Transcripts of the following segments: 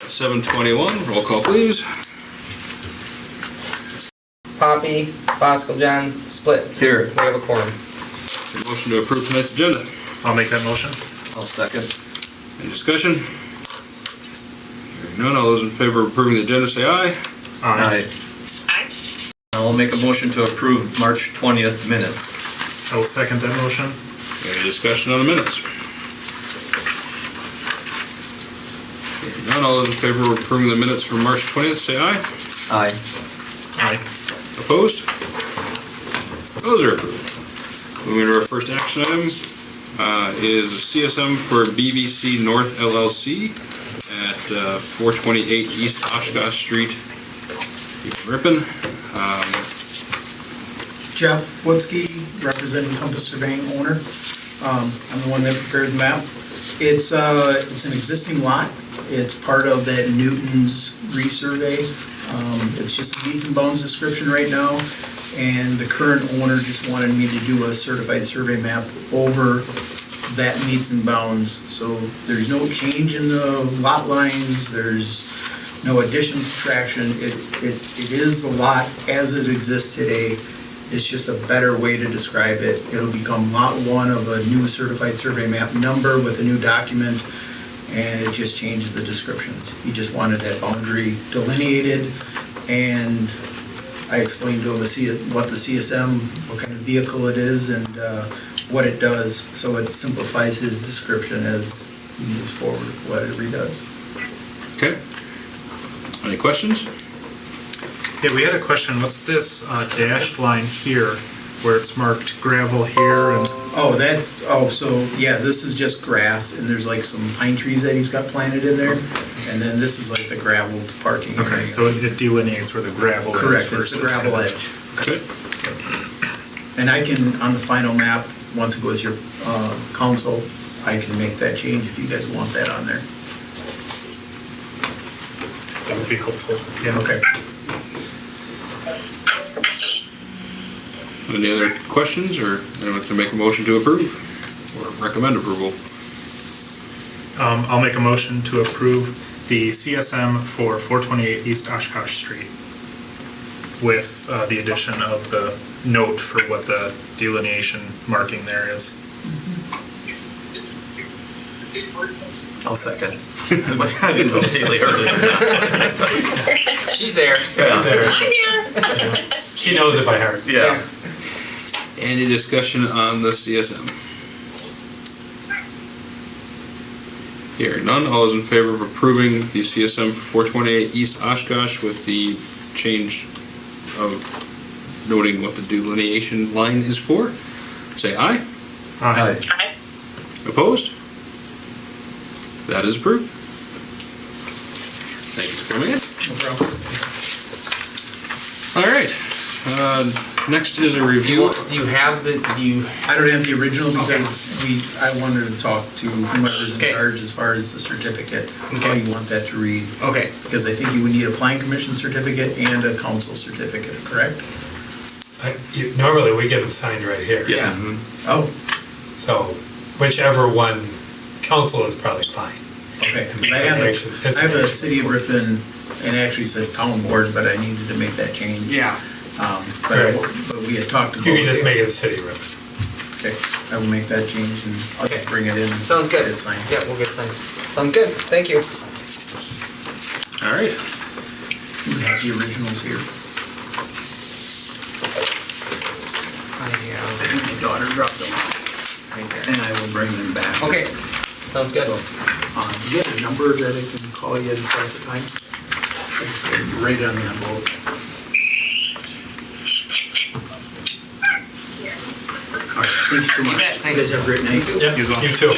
7:21, roll call please. Poppy, Bosco, John, split. Here. We have a quorum. Motion to approve tonight's agenda. I'll make that motion. I'll second. Any discussion? Hearing none, all those in favor of approving the agenda say aye. Aye. I'll make a motion to approve March 20th minutes. I will second that motion. Any discussion on the minutes? Hearing none, all those in favor of approving the minutes for March 20th say aye. Aye. Aye. Opposed? Those are approved. Moving to our first action item is CSM for BBC North LLC at 428 East Oshkosh Street, Ripon. Jeff Woodsky, representing Compass Surveying owner. I'm the one that prepared the map. It's an existing lot. It's part of that Newton's resurvey. It's just a needs and bounds description right now, and the current owner just wanted me to do a certified survey map over that needs and bounds. So there's no change in the lot lines, there's no addition, subtraction. It is the lot as it exists today. It's just a better way to describe it. It'll become lot one of a new certified survey map number with a new document, and it just changes the descriptions. He just wanted that boundary delineated, and I explained to him what the CSM, what kind of vehicle it is, and what it does, so it simplifies his description as he moves forward, whatever he does. Okay. Any questions? Yeah, we had a question. What's this dashed line here where it's marked gravel here and... Yeah, this is just grass, and there's like some pine trees that he's got planted in there, and then this is like the gravelled parking area. Okay, so it delineates where the gravel is. Correct, it's versus the gravel edge. Okay. And I can, on the final map, once it goes to your council, I can make that change if you guys want that on there. That would be helpful. Yeah. Okay. Any other questions, or anyone can make a motion to approve or recommend approval? I'll make a motion to approve the CSM for 428 East Oshkosh Street with the addition of the note for what the delineation marking there is. I'll second. I didn't know Haley heard it. She's there. Yeah. She knows it by heart. Yeah. Any discussion on the CSM? Hearing none, all those in favor of approving the CSM for 428 East Oshkosh with the change of noting what the delineation line is for, say aye. Aye. Opposed? That is approved. Thank you for coming in. No problem. All right. Next is a review. Do you have the, I don't have the original because I wanted to talk to whoever's in Okay. charge as far as the certificate, how Okay. you want that to read. okay. Because I think you would need a planning commission certificate and a council certificate, correct? Normally, we get them signed right here. Yeah. Oh, So whichever one, council is probably fine. okay. 'Cause I have a city of Ripon, and it actually says town board, but I needed to make that change. Yeah. But we had talked about. You can just make it city room. Okay, I will make that change and I'll just bring it in. Sounds good. Get it signed. Yeah, we'll get signed. Sounds good. Thank you. All right. You have the originals here. My daughter dropped them off, and I will bring them back. Okay. Sounds good. Do you have a number that I can call you at the time? Right on the envelope. All right, thank you so much. bet, thanks. You guys have a great night. Yeah, you too.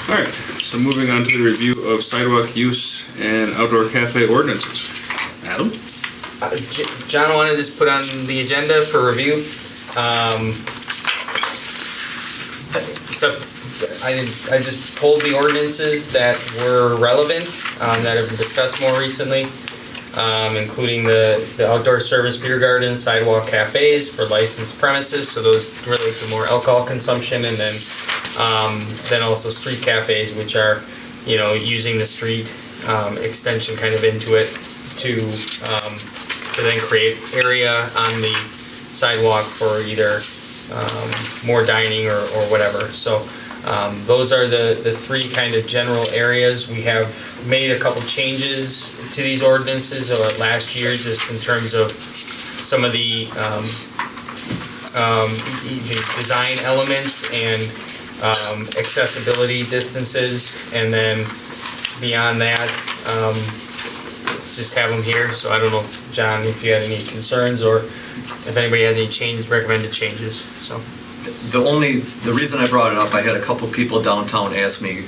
All right. So moving on to the review of sidewalk use and outdoor cafe ordinances. Adam? John wanted this put on the agenda for review. Except I just pulled the ordinances that were relevant, that have been discussed more recently, including the outdoor service beer gardens, sidewalk cafes for licensed premises, so those relate to more alcohol consumption, and then also street cafes, which are, using the street extension kind of into it to then create area on the sidewalk for either more dining or whatever. So those are the three kind of general areas. We have made a couple changes to these ordinances last year, just in terms of some of the design elements and accessibility distances, and then beyond that, just have them here. So I don't know, John, if you had any concerns or if anybody has any recommended changes. So The reason I brought it up, I had a couple people downtown ask me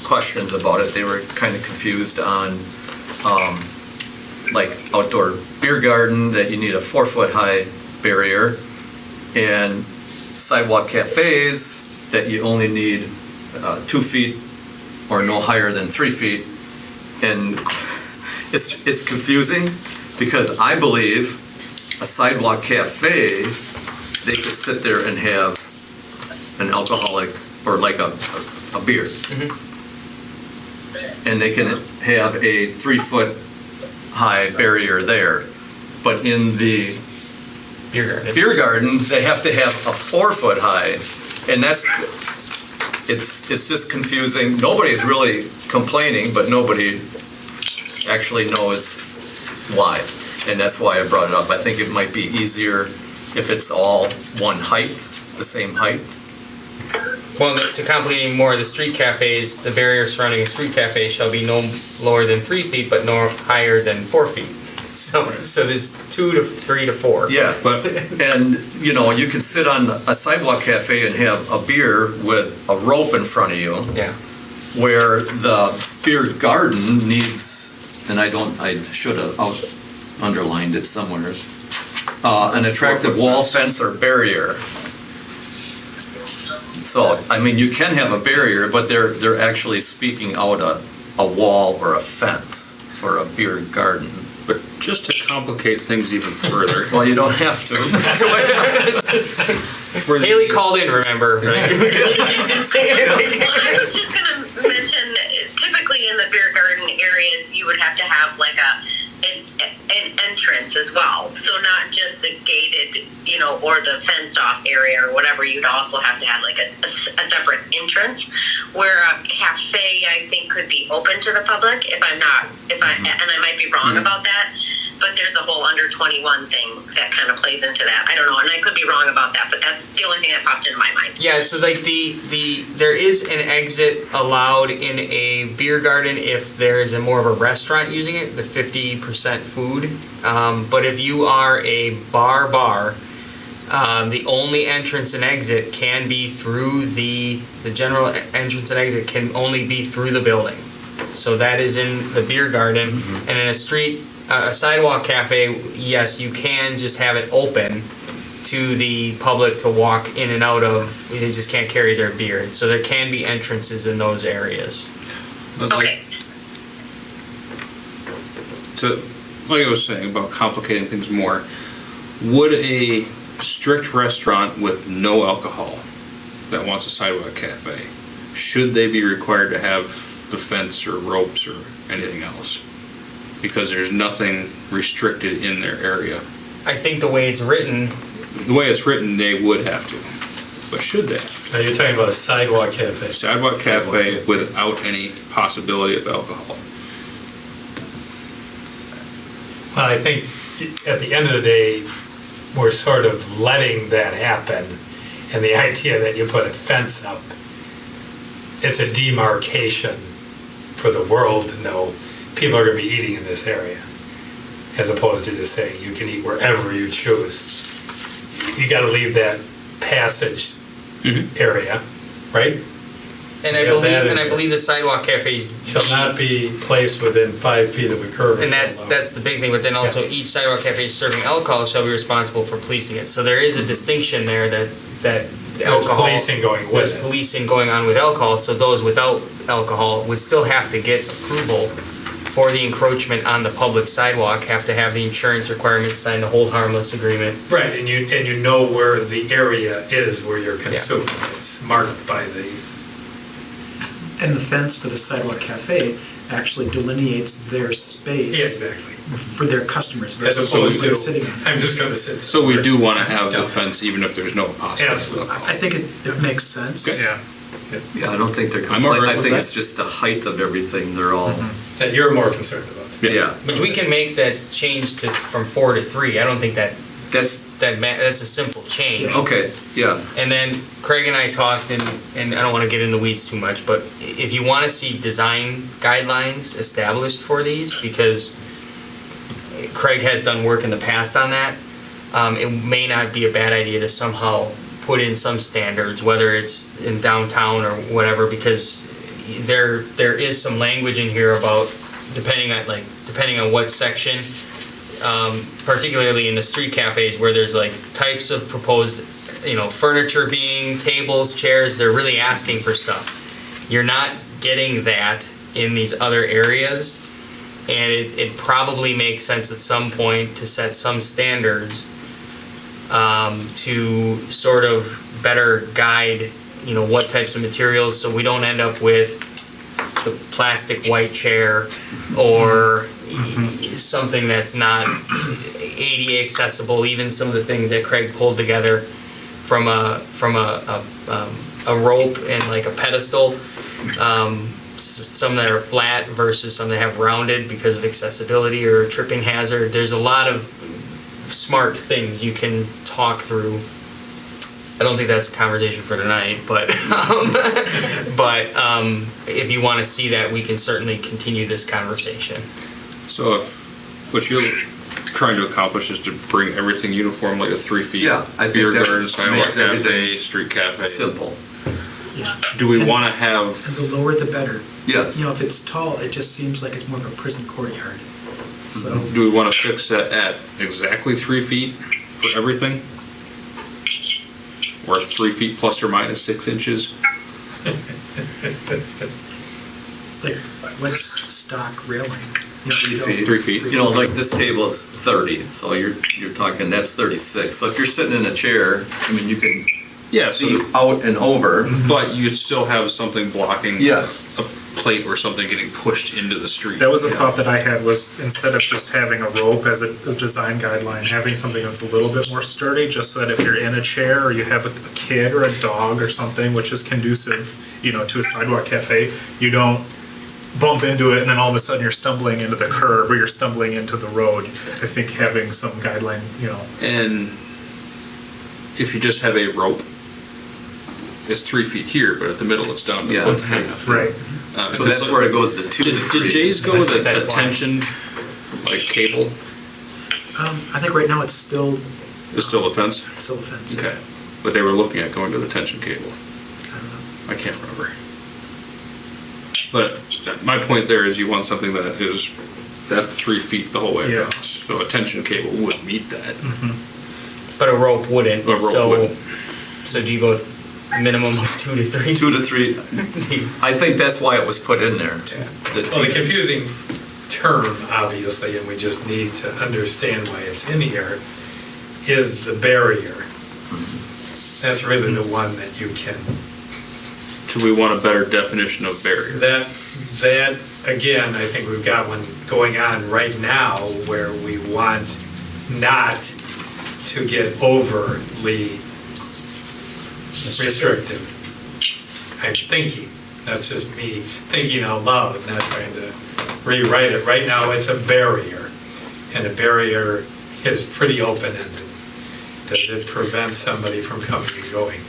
questions about it. They were kind of confused on, like outdoor beer garden, that you need a 4-foot high barrier, and sidewalk cafes, that you only need 2 feet or no higher than 3 feet. And it's confusing, because I believe a sidewalk cafe, they could sit there and have an alcoholic, or like a beer. And they can have a 3-foot high barrier there. But in the beer garden, they have to have a 4-foot high. And it's just confusing. Nobody's really complaining, but nobody actually knows why. And that's why I brought it up. I think it might be easier if it's all one height, the same height. Well, to complicate more of the street cafes, the barrier surrounding a street cafe shall be no lower than 3 feet, but no higher than 4 feet. So there's 2 to 3 to 4. Yeah, and you can sit on a sidewalk cafe and have a beer with a rope in front of you. Yeah. Where the beer garden needs, and I should have underlined it somewhere, an attractive wall, fence, or barrier. So, I mean, you can have a barrier, but they're actually speaking out a wall or a fence for a beer garden. But just to complicate things even further. Well, you don't have to. Haley called in, remember? Right? Well, I was just going to mention, typically in the beer garden areas, you would have to have like an entrance as well. So not just the gated, or the fenced off area or whatever. You'd also have to have like a separate entrance, where a cafe, I think, could be open to the public. And I might be wrong about that, but there's the whole under 21 thing that kind of plays into that. I don't know, and I could be wrong about that, but that's the only thing that popped into my mind. Yeah, so like there is an exit allowed in a beer garden if there is more of a restaurant using it, the 50% food. But if you are a bar, the only entrance and exit can be through the general entrance and exit can only be through the building. So that is in the beer garden. And in a sidewalk cafe, yes, you can just have it open to the public to walk in and out of. They just can't carry their beer. So there can be entrances in those areas. But Okay. like I was saying about complicating things more, would a strict restaurant with no alcohol that wants a sidewalk cafe, should they be required to have the fence or ropes or anything else? Because there's nothing restricted in their area. I think the way it's written, they would have to. But should they? Now you're talking about a sidewalk cafe. Sidewalk cafe without any possibility of alcohol. Well, I think at the end of the day, we're sort of letting that happen. And the idea that you put a fence up, it's a demarcation for the world to know people are going to be eating in this area, as opposed to just saying you can eat wherever you choose. You got to leave that passage area, right? and I believe the sidewalk cafes Shall not be placed within 5 feet of a curb. And that's the big thing, but then also each sidewalk cafe serving alcohol shall be responsible for policing it. So there is a distinction there that alcohol. Policing going with there's it. policing going on with alcohol, so those without alcohol would still have to get approval for the encroachment on the public sidewalk, have to have the insurance requirements, sign the hold harmless agreement. Right, and you know where the area is where you're consuming. It's marked by the, And the fence for the sidewalk cafe, actually delineates their space. Yeah, exactly. For their customers As versus opposed what they're to, sitting on. I'm just gonna sit. So we do want to have the Yeah. fence even if there's no apostrophe. Absolutely. I think it makes sense. Okay. Yeah. Yeah, I don't think they're I'm all complaining, right I with think that. it's just the height of everything, they're all, That you're more concerned about. yeah. But we can make that change to, from 4 to 3. I don't think That's, that's a simple change. okay, yeah. And then Craig and I talked, and I don't want to get in the weeds too much, but if you want to see design guidelines established for these, because Craig has done work in the past on that, it may not be a bad idea to somehow put in some standards, whether it's in downtown or whatever, because there is some language in here about depending on what section, particularly in the street cafes where there's like types of proposed, furniture being tables, chairs, they're really asking for stuff. You're not getting that in these other areas, and it probably makes sense at some point to set some standards to sort of better guide, what types of materials, so we don't end up with the plastic white chair or something that's not ADA accessible. Even some of the things that Craig pulled together from a rope and like a pedestal, some that are flat versus some that have rounded because of accessibility or a tripping hazard. There's a lot of smart things you can talk through. I don't think that's a conversation for tonight, but if you want to see that, we can certainly continue this conversation. So if what you're trying to accomplish is to bring everything uniform, like a 3 feet Yeah, I think beer that garden, sidewalk makes cafe, everything street cafe. Simple, Yeah. Do we And- want to And have, the lower the better. yes. If it's tall, it just seems like it's more of a prison courtyard. So, do we want to fix it at exactly 3 feet for everything? Or 3 feet plus or minus 6 inches? like, what's stock railing? 3 feet. 3 feet. Like this table is 30, so you're talking, that's 36. So if you're sitting in a chair, you can Yeah, see so, out and over. but you'd still have something blocking Yes. a plate or something getting pushed into the street. That was a thought that I had, was instead of just having a rope as a design guideline, having something that's a little bit more sturdy, just so that if you're in a chair or you have a kid or a dog or something, which is conducive, to a sidewalk cafe, you don't bump into it and then all of a sudden you're stumbling into the curb or you're stumbling into the road. I think having some guideline, And if you just have a rope, it's 3 feet here, but at the middle it's down to Yeah, a foot and a half. right. If So it's that's like- where it goes to 2 to 3. Did Jay's go with a That's why. tension, like cable? I think right now it's still It's still a fence? a fence. Okay. But they were looking at going to the tension cable. I don't know. I can't remember. But my point there is you want something that is that 3 feet the whole way Yeah. across. So a tension cable would meet that. But a rope wouldn't. A rope wouldn't. So do you go with minimum of 2 to 3? 2 to 3. I think that's why it was put in there. Well, the confusing term, obviously, and we just need to understand why it's in here, is the barrier. That's really the one that you can, Do we want a better definition of barrier? that, again, I think we've got one going on right now where we want not to get overly restrictive. I'm thinking, that's just me thinking out loud, not trying to rewrite it. Right now, it's a barrier, and a barrier is pretty open-ended. Does it prevent somebody from coming and going?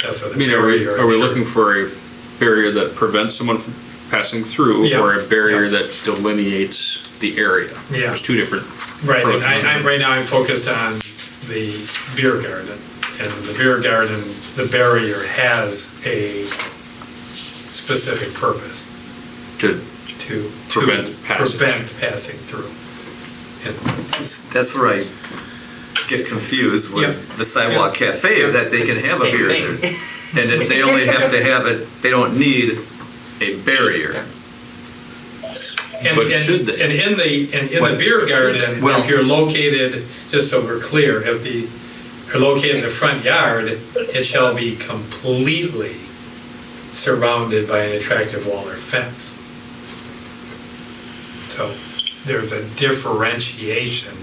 That's what I a mean, barrier. are we looking for a barrier that prevents someone from passing through, Yeah. or a barrier Yeah. that delineates the area? Yeah. There's two different Right, and approaches. right now I'm focused on the beer garden. And the beer garden, the barrier has a specific purpose To to Prevent passage. prevent passing through. And That's where I get confused Yeah. with the sidewalk cafe, that they can It's the have a same beer thing. there. And if they only have to have it, they don't need a barrier. And, But should they? and in the Well, beer garden, well- if you're located, just so we're clear, if you're located in the front yard, it shall be completely surrounded by an attractive wall or fence. So there's a differentiation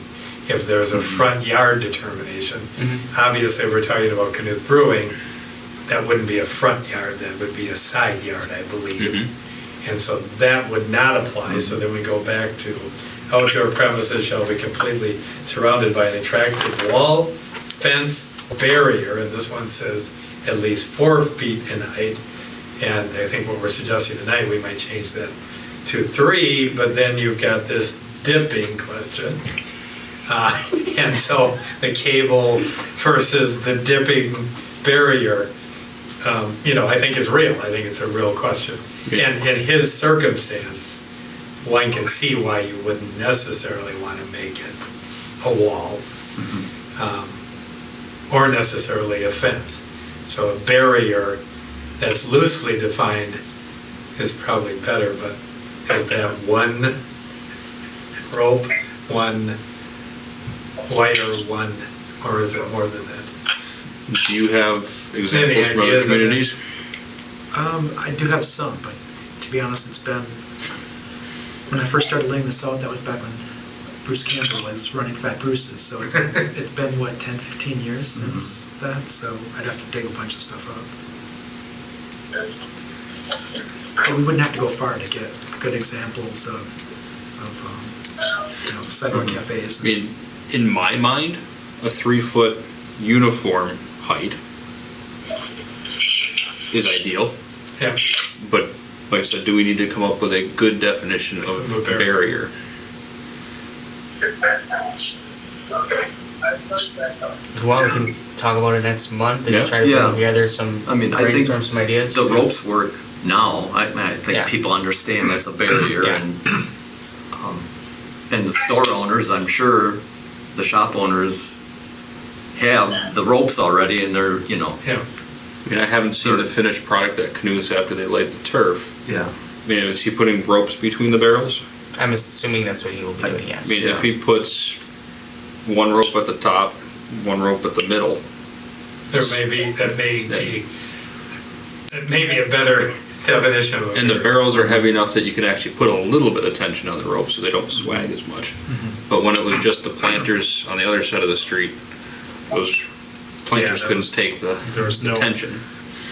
if there's a front yard determination. Obviously, if we're talking about Knuth Brewing, that wouldn't be a front yard, that would be a side yard, I believe. And so that would not apply, so then we go back to outdoor premises shall be completely surrounded by an attractive wall, fence, barrier, and this one says at least 4 feet in height. And I think what we're suggesting tonight, we might change that to 3, but then you've got this dipping question. And so the cable versus the dipping barrier, I think is real. I think it's a real question. And in his circumstance, one can see why you wouldn't necessarily want to make it a wall or necessarily a fence. So a barrier that's loosely defined is probably better, but is that one rope, one wire, one, or is it more than that? Do you have examples Any from other ideas of that? communities? I do have some, but to be honest, it's been, when I first started laying this out, that was back when Bruce Campbell was running Fat Bruce's, so it's been, what, 10, 15 years since that, so I'd have to dig a bunch of stuff up. But we wouldn't have to go far to get good examples of sidewalk cafes. I mean, in my mind, a 3-foot uniform height is ideal. Yeah. But like I said, do we need to come up with a good definition of A barrier? Well, we can talk about it next month and Yeah. try to Yeah. put together some, I mean, I think brainstorm some ideas. the ropes work now. I think Yeah. people understand that's a barrier, Yeah. and the store owners, I'm sure, the shop owners have the ropes already, and they're, Yeah. I mean, I haven't seen the finished product at Canoes after they laid the turf. yeah. I mean, is he putting ropes between the barrels? I'm assuming that's what he will be doing, I yes. mean, if he puts one rope at the top, one rope at the middle, There may be, that may be a better definition of a and the barrier. barrels are heavy enough that you can actually put a little bit of tension on the rope so they don't swag as much. But when it was just the planters on the other side of the street, those planters that couldn't was- take the there was no- tension.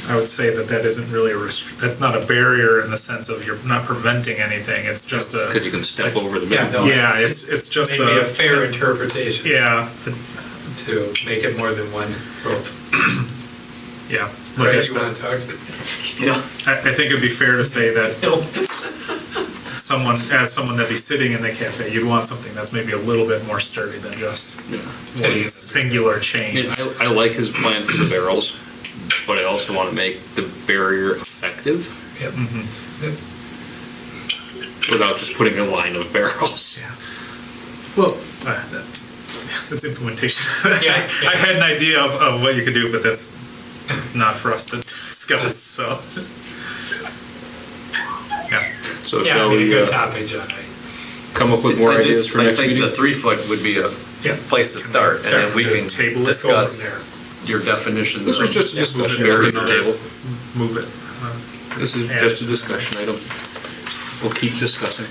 I would say that isn't really that's not a barrier in the sense of you're not preventing anything, it's just a. Because you can step like- over the Yeah, middle. no. Yeah, it's just Maybe a fair interpretation yeah, to make it more than one rope. yeah. Like I Right, you want said, to talk? Yeah. I think it'd be fair to say that No. someone that'd be sitting in the cafe, you'd want something that's maybe a little bit more sturdy than just Yeah. one singular I chain. mean, I like his plan for the barrels, but I also want to make the barrier effective Yep. Yep. without just putting a line of barrels. Well, that's implementation. Yeah, yeah. I had an idea of what you could do, but that's not for us to discuss, so. Yeah. So Yeah, I shall mean, a we good topic, John. come up with more I ideas just- for next I think meeting? the 3-foot would be a Yeah. place to start, and then we Start can to table it, go discuss from there. your definitions. This was of- just a Move discussion it at to the another- table. Move it. This is add just a to- discussion item. We'll keep discussing.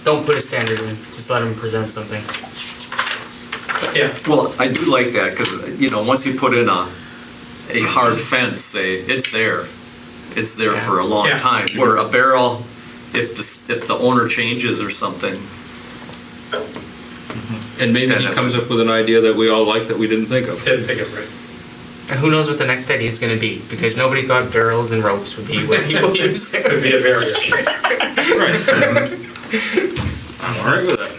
Don't put a standard in, just let him present something. Yeah. Well, I do like that, because, once you put in a hard fence, say, it's there. It's there Yeah. for a long Yeah. time. Where a barrel, if the owner changes or something, And maybe Then he I comes would- up with an idea that we all like that we didn't think of. Didn't think it right. And who knows what the next idea is gonna be, because nobody thought barrels and ropes would be what people use. Could be a barrier. Right. I'm all right with that.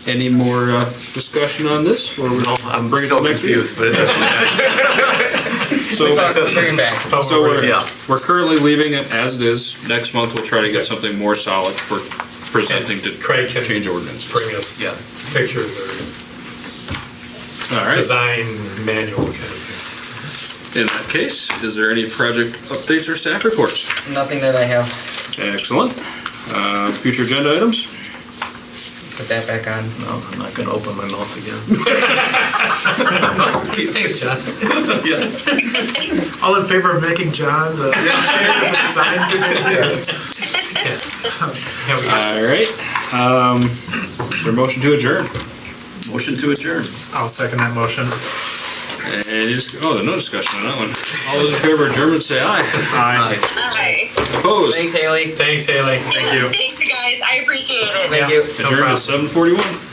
Any more discussion on this? Or we I'm bring it still to next meeting? confused, but it doesn't matter. So, Bring it back. so Yeah. we're currently leaving it as it is. Next month, we'll try to get something more solid for presenting to Craig can change ordinance. bring us Yeah. pictures All or right. design manual kind of thing. In that case, is there any project updates or staff reports? Nothing that I have, Excellent. Future agenda items? put that back on. No, I'm not gonna open my mouth again. Thanks, John. Yeah. All in favor of making John the chair of the design committee? All right. Is there a motion to adjourn? Motion to adjourn. I'll second that motion. And just, there's no discussion on that one. All those in favor of adjournment say aye. Aye. Hi. Opposed? Thanks, Haley. Thanks, Haley. Thank you. Thanks, guys. I appreciate it. Thank you. Adjourned at 7:41.